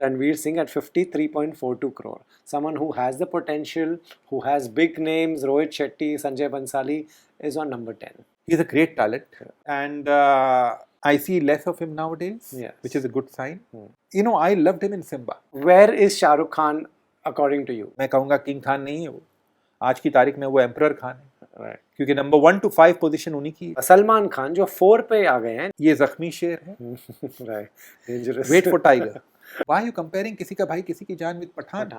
Ranveer Singh at 53.42 crore. Someone who has the potential, who has big names, Rohit Shetty, Sanjay Bansali is on number 10. He's a great talent, and I see less of him nowadays, Yes. which is a good sign. You know, I loved him in Simba. Where is Shah Rukh Khan according to you? मैं कहूँगा king Khan नहीं है वो, आज की तारीख में वो एम्परर खान है, Right. क्योंकि नंबर 1 to 5 पोजीशन उन्हीं की है. सलमान खान जो 4 पे आ गए हैं. ये जख्मी शेर है. Right. Dangerous. Wait for Tiger. Why are you comparing किसी का भाई किसी की जान with Pathan?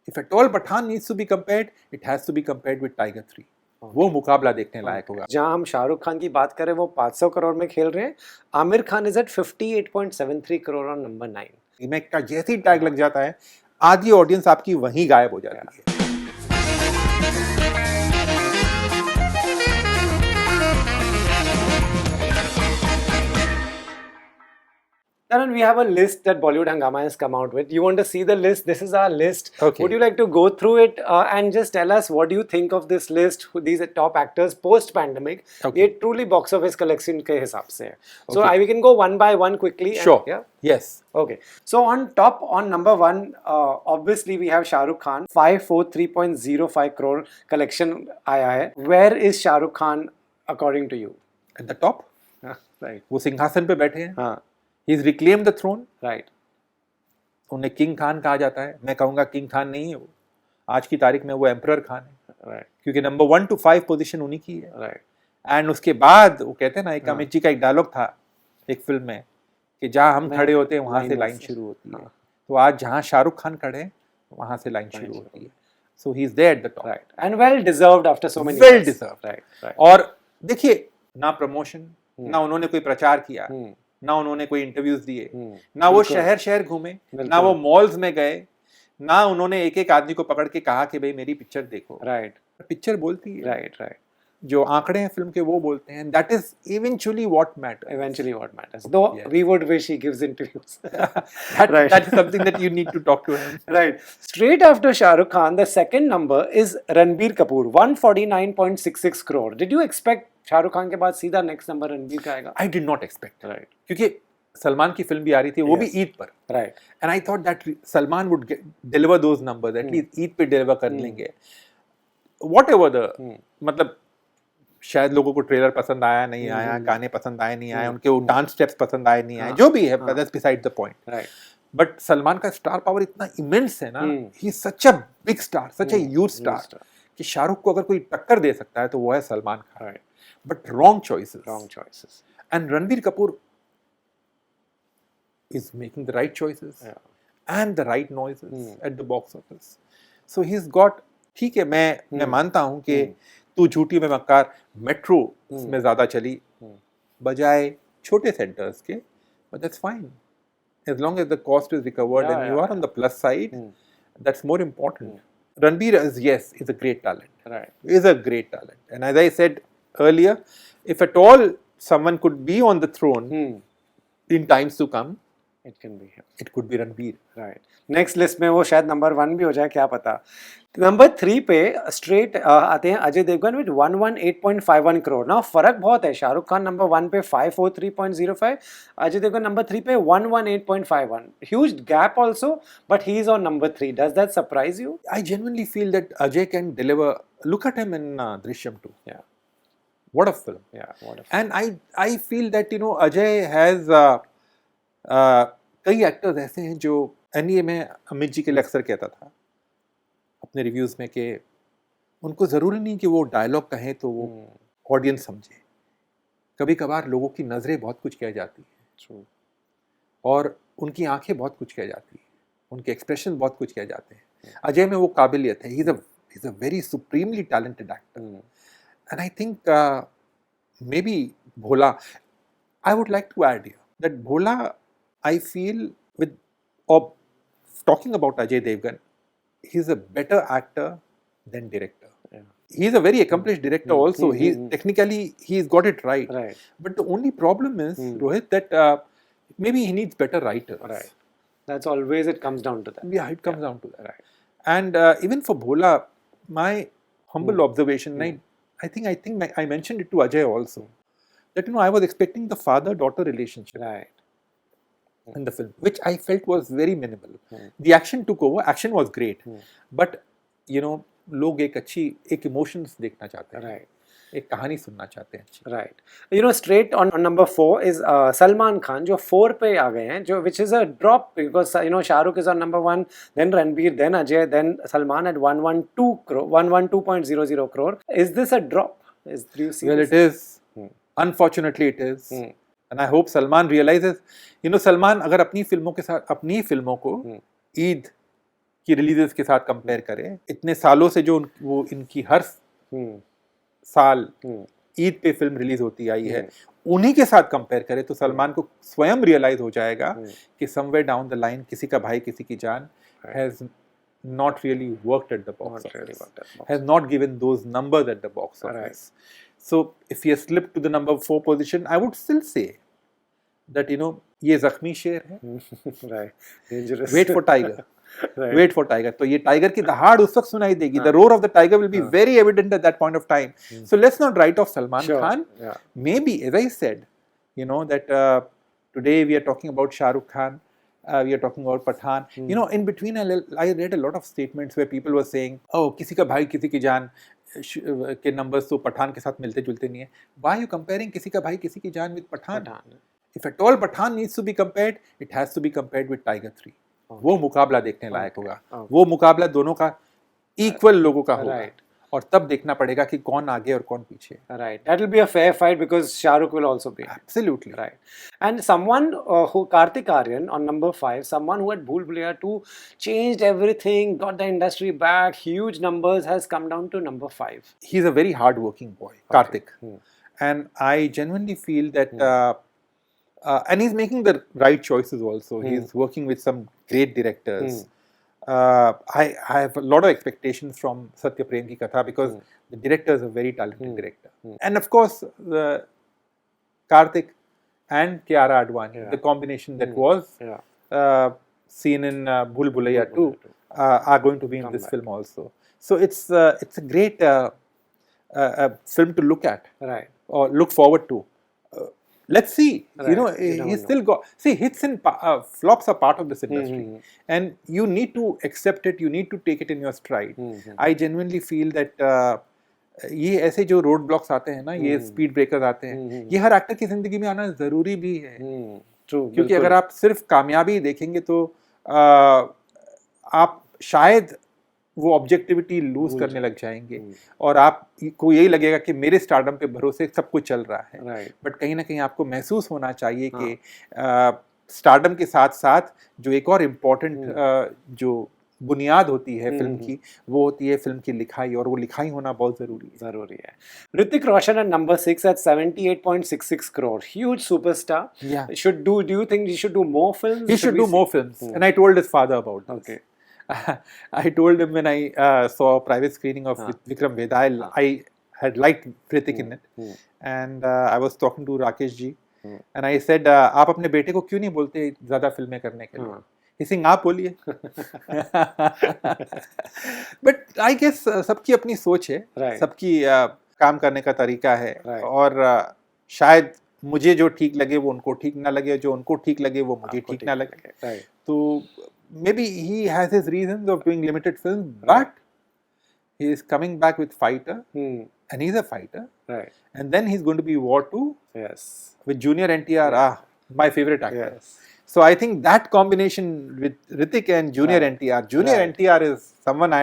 If at all Pathan needs to be compared, it has to be compared with Tiger 3. वो मुकाबला देखने लायक होगा. जहां हम शाहरुख खान की बात करें वो 500 करोड़ में खेल रहे हैं. Aamir Khan is at 58.73 crore on number 9. Remake का जैसे ही टैग लग जाता है, आधी ऑडियंस आपकी वहीं गायब हो जाती है. Karan, we have a list that Bollywood Hungama has come out with. You want to see the list? This is our list. Okay. Would you like to go through it and just tell us what do you think of this list? These are top actors post-pandemic. Okay. ये truly box office collection के हिसाब से है. So we can go one by one quickly. Sure. Yeah. Yes. Okay. So on top, on number 1, obviously we have Shah Rukh Khan. 543.05 crore collection आया है. Where is Shah Rukh Khan according to you? At the top. Right. वो सिंहासन पे बैठे हैं. हाँ. He's reclaimed the throne. Right. उन्हें king Khan कहा जाता है. मैं कहूँगा किंग खान नहीं है वो, आज की तारीख में वो एम्परर खान है. Right. क्योंकि नंबर 1 to 5 पोजीशन उन्हीं की है. Right. एंड उसके बाद वो कहते हैं ना, एक अमित जी का एक डायलॉग था एक फिल्म में कि जहाँ हम खड़े होते हैं वहाँ से लाइन शुरू होती है. तो आज जहाँ शाहरुख खान खड़े हैं वहाँ से लाइन शुरू होती है. So he is there at the top. Right. And well deserved after so many well years. Deserved. Right. Right. और देखिए, ना प्रमोशन, ना उन्होंने कोई प्रचार किया, ना उन्होंने कोई इंटरव्यूज दिए, ना वो शहर शहर घूमे, ना वो मॉल्स में गए, ना उन्होंने एक एक आदमी को पकड़ के कहा कि भाई मेरी पिक्चर देखो. Right. पिक्चर बोलती है. Right. Right. जो आंकड़े हैं फिल्म के वो बोलते हैं. That is eventually what matters. Eventually, what matters. Though Yes. we would wish he gives interviews. That is something that you need to talk to him. Right. Straight after Shah Rukh Khan, the second number is Ranbir Kapoor, 149.66 crore. Did you expect Shah Rukh Khan के बाद सीधा next number Ranbir का आएगा? I did not expect. Right. क्योंकि सलमान की film भी आ रही थी, वो भी ईद पर. Right. And I thought that Salman would deliver those numbers. At least Eid पे डिलीवर कर लेंगे. Whatever the मतलब शायद लोगों को ट्रेलर पसंद आया नहीं आया, गाने पसंद आए नहीं आए, उनके वो डांस स्टेप्स पसंद आए नहीं आए, जो भी है, that's beside the point. Right. But Salman का स्टार पावर इतना इमेंस है ना, he such a big star, such a huge star, कि शाहरुख को अगर कोई टक्कर दे सकता है तो वो है Salman Khan. Right. But wrong choices. Wrong choices. And Ranbir Kapoor is making the right choices and the right noises at the box office. So he's got, ठीक है, मैं मानता हूँ कि तू झूठी में मक्कार मेट्रो में ज़्यादा चली बजाय छोटे सेंटर्स के, but that's fine. As long as the cost is recovered and you are on the plus side, that's more important. Ranbir is a great talent. Right. Is a great talent. And as I said earlier, if at all someone could be on the throne in times to come, It can be him. it could be Ranbir. Right. Next list में वो शायद number 1 भी हो जाए, क्या पता. Number 3 पे straight आते हैं अजय देवगन विद 118.51 करोड़. ना फर्क बहुत है. शाहरुख खान नंबर 1 पे 543.05, अजय देवगन नंबर 3 पे 118.51. Huge gap also, but he is on number 3. Does that surprise you? I genuinely feel that Ajay can deliver. Look at him in Drishyam 2. Yeah. What a film. Yeah. What a And I feel that, you know, Ajay has कई actors ऐसे हैं जो NA में अमित जी के लिए अक्सर कहता था अपने रिव्यूज़ में कि उनको ज़रूरी नहीं कि वो डायलॉग कहें तो वो ऑडियंस समझे. कभी कभार लोगों की नज़रें बहुत कुछ कह जाती हैं. True. और उनकी आंखें बहुत कुछ कह जाती हैं, उनके एक्सप्रेशन बहुत कुछ कह जाते हैं. अजय में वो काबिलियत है. He is a very supremely talented actor. And I think maybe Bholaa, I would like to add here that Bholaa, I feel talking about Ajay Devgan, he's a better actor than director. Yeah. He's a very accomplished director also. Technically he's got it right. Right. But the only problem is, Rohit, that maybe he needs better writers. Right. That's always, it comes down to that. Yeah, it comes down to that. Right. And even for Bhola, my humble observation, I think I mentioned it to Ajay also, that, you know, I was expecting the father-daughter relationship. Right. in the film, which I felt was very minimal. The action took over. Action was great, but you know, लोग एक emotions देखना चाहते हैं, right, एक कहानी सुनना चाहते हैं अच्छी. right. You know, straight on number 4 is Salman Khan, जो 4 पे आ गए हैं, जो which is a drop because you know Shah Rukh is on number 1, then Ranbir, then Ajay, then Salman at 112 crore, 112.00 crore. Is this a drop? Do you see Well, this? it is. Unfortunately, it is. And I hope Salman realizes. You know, Salman अगर अपनी फिल्मों को ईद की releases के साथ compare करें, इतने सालों से जो वो इनकी हर साल ईद पे फिल्म रिलीज होती आई है, उन्हीं के साथ कंपेयर करें तो सलमान को स्वयं रियलाइज हो जाएगा कि समवेयर डाउन द लाइन किसी का भाई किसी की जान has not really worked at the box office, has not given those numbers at the box office. So if he has slipped to the number 4 position, I would still say that, you know, ये जख्मी शेर है. Right, dangerous. Wait for tiger. Wait for tiger. तो ये tiger की दहाड़ उस वक्त सुनाई देगी. The roar of the tiger will be very evident at that point of time. So let's not write off Salman Khan. Maybe, as I said, you know, that today we are talking about Shah Rukh Khan. We are talking about Pathan. You know, in between I read a lot of statements where people were saying, oh, किसी का भाई किसी की जान के numbers तो पठान के साथ मिलते जुलते नहीं है. Why are you comparing किसी का भाई किसी की जान with Pathan? If at all Pathan needs to be compared, it has to be compared with Tiger 3. वो मुकाबला देखने लायक होगा. वो मुकाबला दोनों का equal लोगों का होगा. और तब देखना पड़ेगा कि कौन आगे और कौन पीछे. Right, that will be a fair fight because Shah Rukh will also be. Absolutely. Right. And someone who Kartik Aaryan on number 5, someone who had Bhool Bhulaiya 2 changed everything, got the industry back, huge numbers, has come down to number 5. He's a very hard-working boy, Kartik, and I genuinely feel that, and he's making the right choices also. He's working with some great directors. I have a lot of expectations from Satya Prem Ki Katha because the director is a very talented director. And of course, Kartik and Kiara Advani, the combination that was seen in Bhool Bhulaiya 2 are going to be in this film also. So it's a great film to look at, or look forward to. Let's see. You know, he's still got. See, hits and flops are part of this industry, and you need to accept it. You need to take it in your stride. I genuinely feel that ये ऐसे जो road blocks आते हैं ना, ये speed breakers आते हैं, ये हर एक्टर की जिंदगी में आना जरूरी भी है. क्योंकि अगर आप सिर्फ कामयाबी देखेंगे तो आप शायद वो ऑब्जेक्टिविटी लूज करने लग जाएंगे और आपको यही लगेगा कि मेरे स्टारडम पे भरोसे सब कुछ चल रहा है. बट कहीं ना कहीं आपको महसूस होना चाहिए कि स्टारडम के साथ साथ जो एक और इम्पोर्टेंट जो बुनियाद होती है फिल्म की, वो होती है फिल्म की लिखाई, और वो लिखाई होना बहुत जरूरी है. Hrithik Roshan at number 6 at 78.66 crore, huge superstar. Do you think he should do more films? He should do more films, and I told his father about this. Okay. I told him when I saw a private screening of Vikram Vedha, I had liked Hrithik in it, and I was talking to Rakesh ji, and I said, आप अपने बेटे को क्यों नहीं बोलते ज़्यादा फिल्में करने के लिए? He said, आप बोलिए. But I guess सबकी अपनी सोच है, सबकी काम करने का तरीका है, और शायद मुझे जो ठीक लगे वो उनको ठीक ना लगे, जो उनको ठीक लगे वो मुझे ठीक ना लगे. तो maybe he has his reasons of doing limited films, but he is coming back with Fighter, and he's a fighter, and then he's going to be War 2, with Junior NTR, my favorite actor. So I think that combination with Hrithik and Junior NTR is someone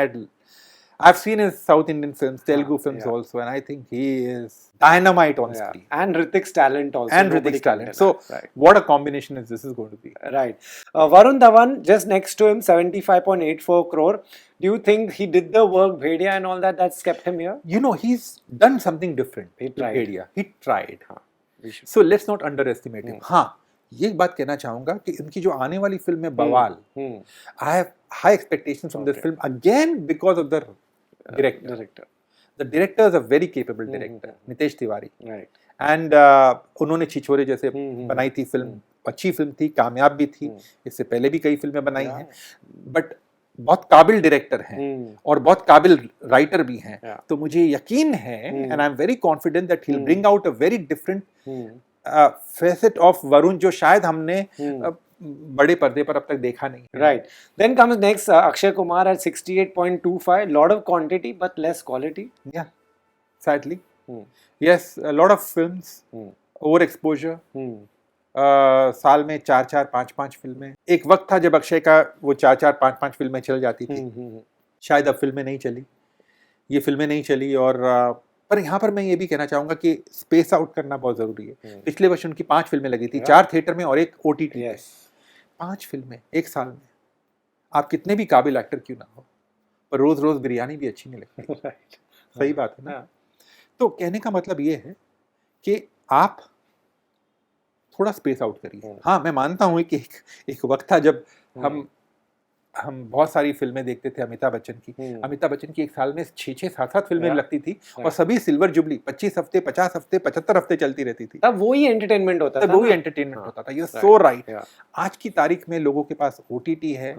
I've seen his South Indian films, Telugu films also, and I think he is dynamite on screen. And Hrithik's talent also. And Hrithik's talent. So, what a combination is this is going to be. Right. Varun Dhawan, just next to him, 75.84 crore. Do you think he did the work, Bhedia and all that, that's kept him here? You know, he's done something different. He tried. Bhedia. He tried. So, let's not underestimate him. हाँ, ये बात कहना चाहूँगा कि इनकी जो आने वाली फिल्म है बवाल, I have high expectations from this film again because of the director. The director is a very capable director, Nitesh Tiwari. And उन्होंने छिछोरे जैसे बनाई थी फिल्म, अच्छी फिल्म थी, कामयाब भी थी, इससे पहले भी कई फिल्में बनाई हैं, बट बहुत काबिल डायरेक्टर हैं और बहुत काबिल राइटर भी हैं. तो मुझे यकीन है, and I'm very confident that he'll bring out a very different facet of Varun, जो शायद हमने बड़े पर्दे पर अब तक देखा नहीं है। Right. Then comes next Akshay Kumar at 68.25. Lot of quantity but less quality. Yeah, sadly. Hmm. Yes, a lot of films, Hmm. overexposure. Hmm. साल में 4-4 5-5 फिल्में। एक वक्त था जब अक्षय का वो 4-4 5-5 फिल्में चल जाती थी। शायद अब फिल्में नहीं चली, ये फिल्में नहीं चली। और पर यहाँ पर मैं ये भी कहना चाहूँगा कि स्पेस आउट करना बहुत ज़रूरी है। पिछले वर्ष उनकी 5 फिल्में लगी थी, 4 थिएटर में और 1 OTT पे। 5 फिल्में एक साल में, आप कितने भी काबिल एक्टर क्यों ना हो, पर रोज़ रोज़ बिरयानी भी अच्छी नहीं लगती। सही बात है ना। तो कहने का मतलब ये है कि आप थोड़ा स्पेस आउट करिए। हाँ, मैं मानता हूँ कि एक वक्त था जब हम बहुत सारी फिल्में देखते थे अमिताभ बच्चन की। अमिताभ बच्चन की एक साल में 6-6 7-7 फिल्में लगती थी और सभी सिल्वर जुबली 25 हफ्ते 50 हफ्ते 75 हफ्ते चलती रहती थी। तब वही एंटरटेनमेंट होता था। वही एंटरटेनमेंट होता था। You so right. आज की तारीख में लोगों के पास OTT है,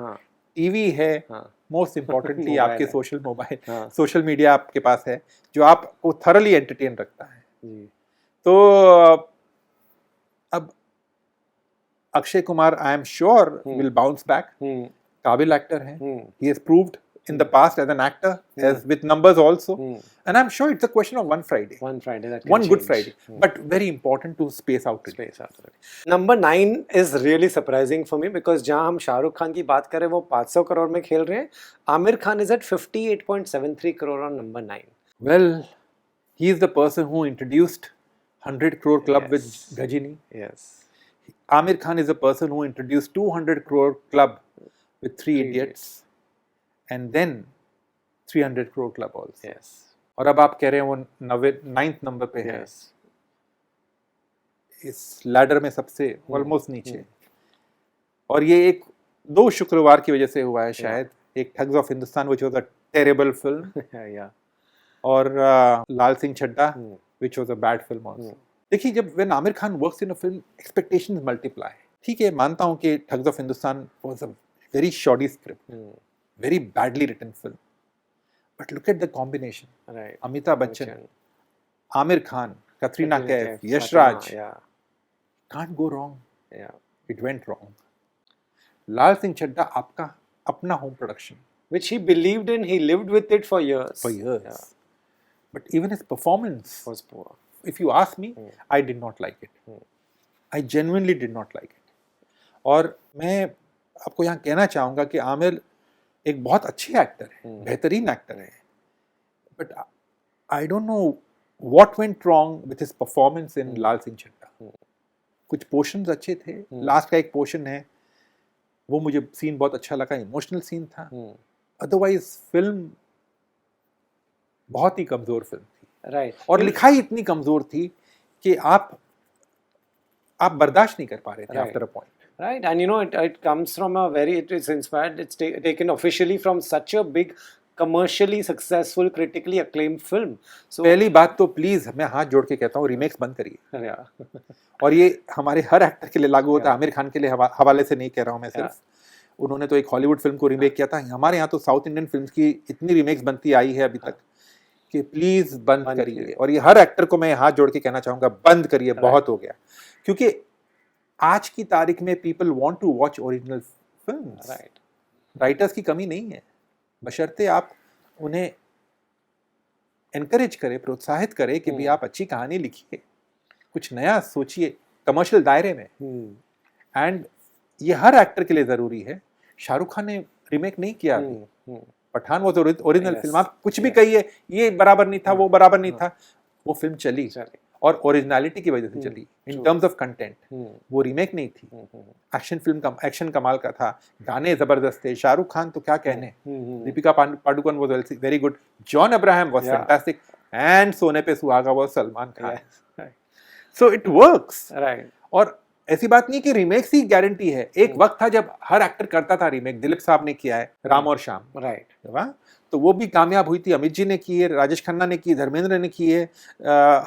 टीवी है, मोस्ट इम्पोर्टेंटली आपके सोशल मीडिया आपके पास है जो आपको थरली एंटरटेन रखता है। तो अब Akshay Kumar I am sure will bounce back. काबिल एक्टर है, he has proved in the past as an actor, as with numbers also, and I'm sure it's a question of one Friday, one good Friday, but very important to space out. Number 9 is really surprising for me because जहाँ हम शाहरुख खान की बात करें वो 500 करोड़ में खेल रहे हैं, Aamir Khan is at 58.73 crore on number 9. Well, he is the person who introduced 100 crore club with Ghajini. Yes. Amir Khan is the person who introduced 200 crore club with Three Idiots, and then 300 crore club also. Yes. और अब आप कह रहे हैं वो 9th number पे है। इस लैडर में सबसे ऑलमोस्ट नीचे। और ये एक 2 शुक्रवार की वजह से हुआ है शायद। एक thugs of Hindustan which was a terrible film, और लाल Singh Chadha which was a bad film also. देखिए, जब when Aamir Khan works in a film, expectations multiply. ठीक है, मानता हूँ कि thugs of Hindustan was a very shoddy script, very badly written film, but look at the combination. Right. Amitabh Bachchan, Amir Khan, Katrina Kaif, Yash Raj. Can't go wrong. It went wrong. Lal Singh Chaddha आपका अपना home production, which he believed in, he lived with it for years. But even his performance was poor. If you ask me, I did not like it. I genuinely did not like it. और मैं आपको यहाँ कहना चाहूँगा कि आमिर एक बहुत अच्छे एक्टर है, बेहतरीन एक्टर है, but I don't know what went wrong with his performance in Lal Singh Chaddha. कुछ पोर्शंस अच्छे थे, लास्ट का एक पोर्शन है वो मुझे सीन बहुत अच्छा लगा, इमोशनल सीन था। अदरवाइज फिल्म बहुत ही कमजोर फिल्म थी। राइट। और लिखाई इतनी कमजोर थी कि आप बर्दाश्त नहीं कर पा रहे थे after a point. Right, and you know it comes from a very, it's inspired, it's taken officially from such a big commercially successful, critically acclaimed film. So पहली बात तो प्लीज मैं हाथ जोड़ के कहता हूँ रीमेक्स बंद करिए। और ये हमारे हर एक्टर के लिए लागू होता है, आमिर खान के लिए हवाले से नहीं कह रहा हूँ मैं सिर्फ। उन्होंने तो एक हॉलीवुड फिल्म को रीमेक किया था, हमारे यहाँ तो साउथ इंडियन फिल्म की इतनी रीमेक्स बनती आई है अभी तक कि प्लीज बंद करिए। और ये हर एक्टर को मैं हाथ जोड़ के कहना चाहूँगा, बंद करिए, बहुत हो गया। क्योंकि आज की तारीख में people want to watch original films. Writers की कमी नहीं है, बशर्ते आप उन्हें एनकरेज करें, प्रोत्साहित करें कि भी आप अच्छी कहानी लिखिए, कुछ नया सोचिए कमर्शियल दायरे में। एंड ये हर एक्टर के लिए ज़रूरी है। शाहरुख खान ने रीमेक नहीं किया अभी, पठान वो ओरिजिनल फिल्म, आप कुछ भी कहिए ये बराबर नहीं था, वो बराबर नहीं था, वो फिल्म चली और ओरिजिनलिटी की वजह से चली। इन टर्म्स ऑफ कंटेंट वो रीमेक नहीं थी। एक्शन कमाल का था, गाने जबरदस्त थे, शाहरुख खान तो क्या कहने, Deepika Padukone was very good, John Abraham was fantastic, and सोने पे सुहागा was Salman Khan. So it works. और ऐसी बात नहीं कि रीमेक्स ही गारंटी है। एक वक्त था जब हर एक्टर करता था रीमेक, दिलीप साहब ने किया है राम और श्याम, राइट, तो वो भी कामयाब हुई थी। अमित जी ने की है, राजेश खन्ना ने की, धर्मेंद्र ने की है,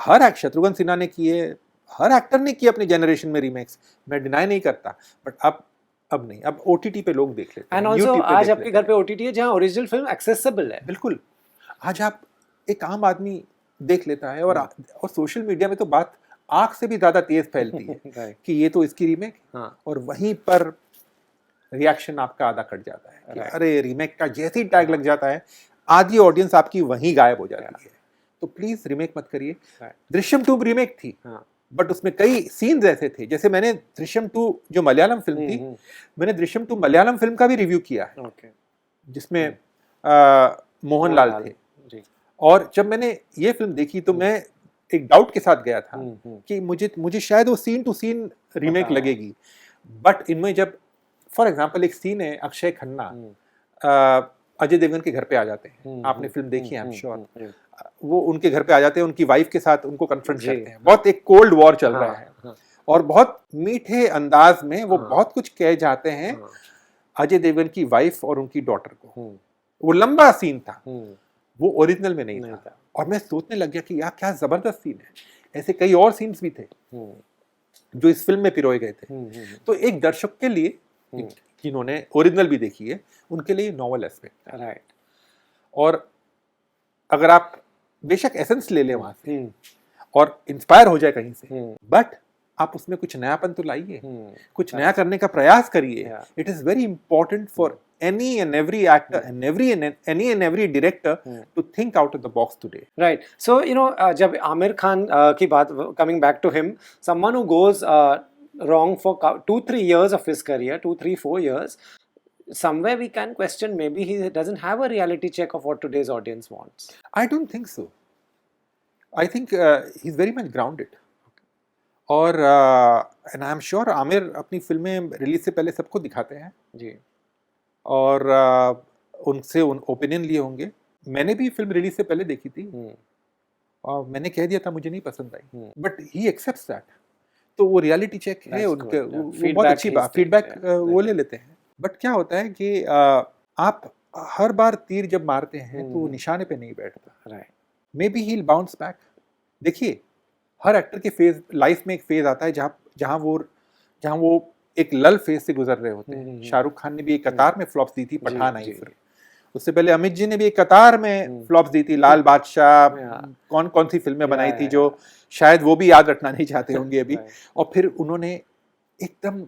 हर शत्रुघ्न सिन्हा ने की है, हर एक्टर ने की अपनी जनरेशन में रीमेक्स, मैं डिनाई नहीं करता। बट अब नहीं, अब OTT पे लोग देख लेते हैं। एंड आल्सो आज आपके घर पे OTT है जहां ओरिजिनल फिल्म एक्सेसिबल है। बिल्कुल, आज आप एक आम आदमी देख लेता है। और सोशल मीडिया में तो बात आग से भी ज्यादा तेज फैलती है Right. कि ये तो इसकी रीमेक, हाँ. और वहीं पर रिएक्शन आपका आधा कट जाता है कि Right. अरे रीमेक का जैसे ही टैग लग जाता है आधी ऑडियंस आपकी वहीं गायब हो जाती है। तो प्लीज रीमेक मत करिए। Right. दृश्यम 2 रीमेक थी, हाँ. बट उसमें कई सीन्स ऐसे थे, जैसे मैंने दृश्यम 2 जो मलयालम फिल्म थी, मैंने दृश्यम 2 मलयालम फिल्म का भी रिव्यू किया है, Okay. जिसमें मोहनलाल थे। जी. और जब मैंने ये फिल्म देखी तो मैं एक डाउट के साथ गया था कि मुझे शायद वो सीन टू सीन रीमेक लगेगी, बट इनमें जब फॉर एग्जांपल एक सीन है अक्षय खन्ना अजय देवगन के घर पे आ जाते हैं, आपने फिल्म देखी है आई एम श्योर, वो उनके घर पे आ जाते हैं, उनकी वाइफ के साथ उनको कन्फ्रंट करते हैं, बहुत एक कोल्ड वॉर चल रहा है और बहुत मीठे अंदाज में वो बहुत कुछ कह जाते हैं अजय देवगन की वाइफ और उनकी डॉटर को। वो लंबा सीन था, वो ओरिजिनल में नहीं था, और मैं सोचने लग गया कि यार क्या जबरदस्त सीन है। ऐसे कई और सीन्स भी थे जो इस फिल्म में पिरोए गए थे। तो एक दर्शक के लिए जिन्होंने ओरिजिनल भी देखी है उनके लिए नॉवल एस्पेक्ट है। राइट। और अगर आप बेशक एसेंस ले लें वहां से और इंस्पायर हो जाए कहीं से, बट आप उसमें कुछ नयापन तो लाइए, कुछ नया करने का प्रयास करिए। It is very important for any and every actor and any and every director to think out of the box today. Right. So जब आमिर खान की बात, coming back to him, someone who goes wrong for 2-3 years of his career, 2-3-4 years, somewhere we can question maybe he doesn't have a reality check of what today's audience wants. I don't think so. I think he's very much grounded. और and I'm sure Aamir अपनी फिल्में release से पहले सबको दिखाते हैं जी, और उनसे ओपिनियन लिए होंगे। मैंने भी फिल्म रिलीज से पहले देखी थी और मैंने कह दिया था मुझे नहीं पसंद आई, बट ही एक्सेप्ट्स दैट। तो वो रियलिटी चेक है उनके, वो बहुत अच्छी बात, फीडबैक वो ले लेते हैं। बट क्या होता है कि आप हर बार तीर जब मारते हैं तो निशाने पे नहीं बैठता। Right. May be he will bounce back. देखिए हर एक्टर के फेज, लाइफ में एक फेज आता है जहाँ वो एक लल फेज से गुजर रहे होते हैं। शाहरुख खान ने भी एक कतार में फ्लॉप्स दी थी, पठान आई, फिर उससे पहले अमित जी ने भी एक कतार में फ्लॉप्स दी थी, लाल बादशाह, कौन सी फिल्में बनाई थी जो शायद वो भी याद रखना नहीं चाहते होंगे अभी। और फिर उन्होंने एकदम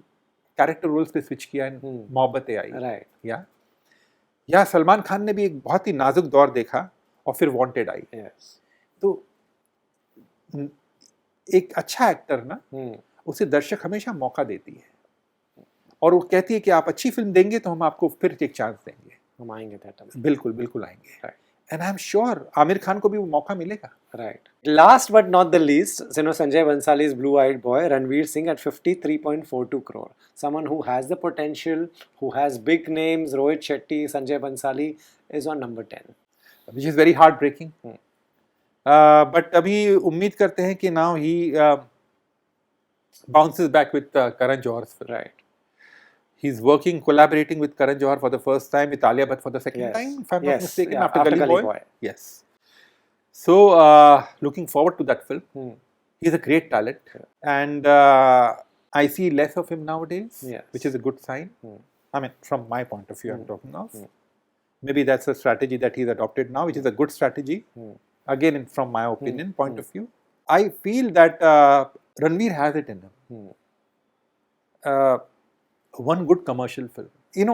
कैरेक्टर रोल्स पे स्विच किया, मोहब्बतें आई, या सलमान खान ने भी एक बहुत ही नाजुक दौर देखा और फिर वांटेड आई। तो एक अच्छा एक्टर ना, उसे दर्शक हमेशा मौका देती है और वो कहती है कि आप अच्छी फिल्म देंगे तो हम आपको फिर एक चांस देंगे, हम आएंगे theater में। बिल्कुल बिल्कुल आएंगे। And I am sure Aamir Khan को भी वो मौका मिलेगा। Right. Last but not the least, Sanjay Bhansali's blue-eyed boy Ranveer Singh at 53.42 crore. Someone who has the potential, who has big names, Rohit Shetty, Sanjay Bhansali is on number 10. Which is very heartbreaking. But अभी उम्मीद करते हैं कि now he bounces back with Karan Johar's film. Right. He's collaborating with Karan Johar for the first time, with Alia Bhatt for the second time, if I'm not mistaken, after Gully Boy. Yes. So, looking forward to that film. He's a great talent, and I see less of him nowadays, which is a good sign. I mean, from my point of view, I'm talking of. Maybe that's a strategy that he's adopted now, which is a good strategy. Again, from my opinion, point of view, I feel that Ranveer has it in him. One good commercial film.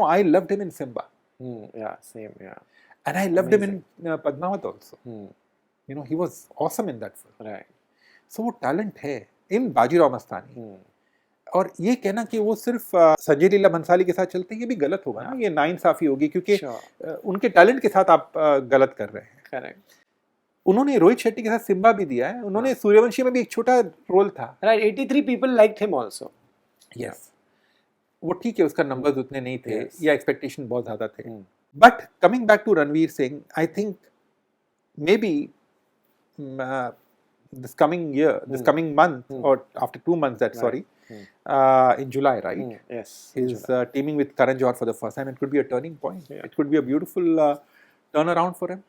I loved him in Simba. Yeah, same, yeah. And I loved him in Padmavat also. He was awesome in that film. Right. So वो talent है in Bajirao Mastani. और ये कहना कि वो सिर्फ संजय लीला भंसाली के साथ चलते हैं, ये भी गलत होगा ना, ये नाइंसाफी होगी, क्योंकि उनके टैलेंट के साथ आप गलत कर रहे हैं। Correct. उन्होंने रोहित शेट्टी के साथ सिम्बा भी दिया है, उन्होंने सूर्यवंशी में भी एक छोटा रोल था। Right, 83 people liked him also. Yes. वो ठीक है, उसका नंबर्स उतने नहीं थे, या एक्सपेक्टेशन बहुत ज्यादा थे। But coming back to Ranveer Singh, I think maybe this coming month, or after 2 months, in July, right? Yes. He's teaming with Karan Johar for the first time. It could be a turning point. It could be a beautiful turnaround for him.